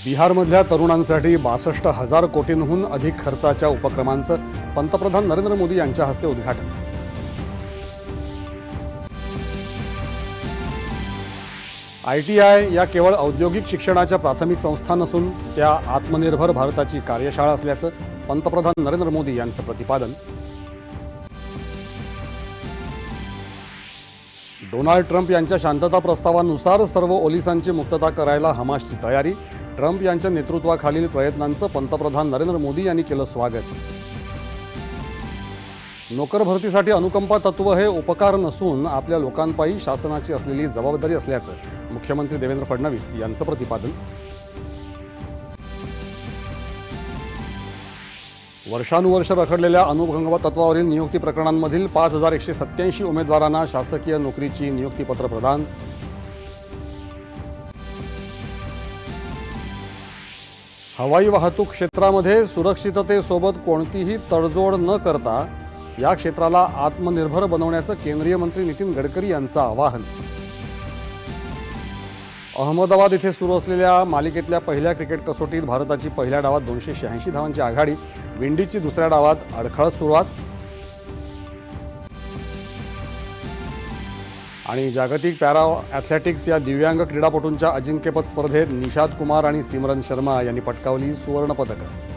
बिहारमधल्या तरुणांसाठी 62,000 कोटींहून अधिक खर्चाच्या उपक्रमांचं पंतप्रधान नरेंद्र मोदी यांच्या हस्ते उद्घाटन. ITI या केवळ औद्योगिक शिक्षणाच्या प्राथमिक संस्था नसून त्या आत्मनिर्भर भारताची कार्यशाळा असल्याचं पंतप्रधान नरेंद्र मोदी यांचं प्रतिपादन. डोनाल्ड ट्रम्प यांच्या शांतता प्रस्तावानुसार सर्व ओलिसांची मुक्तता करायला हमासची तयारी. ट्रम्प यांच्या नेतृत्वाखालील प्रयत्नांचं पंतप्रधान नरेंद्र मोदी यांनी केलं स्वागत. नोकर भरतीसाठी अनुकंपा तत्व हे उपकार नसून आपल्या लोकांपायी शासनाची असलेली जबाबदारी असल्याचं मुख्यमंत्री देवेंद्र फडणवीस यांचं प्रतिपादन. वर्षानुवर्ष रखडलेल्या अनुकंपा तत्वावरील नियुक्ती प्रकरणांमधील 5,187 उमेदवारांना शासकीय नोकरीची नियुक्तीपत्र प्रदान. हवाई वाहतूक क्षेत्रामध्ये सुरक्षिततेसोबत कोणतीही तडजोड न करता या क्षेत्राला आत्मनिर्भर बनवण्याचं केंद्रीय मंत्री नितीन गडकरी यांचं आवाहन. अहमदाबाद येथे सुरू असलेल्या मालिकेतल्या पहिल्या क्रिकेट कसोटीत भारताची पहिल्या डावात 286 धावांची आघाडी. विंडीजची दुसऱ्या डावात अडखळत सुरुवात. आणि जागतिक पॅरा ॲथलेटिक्स या दिव्यांग क्रीडापटूंच्या अजिंक्यपद स्पर्धेत निशाद कुमार आणि सिमरन शर्मा यांनी पटकावली सुवर्ण पदकं.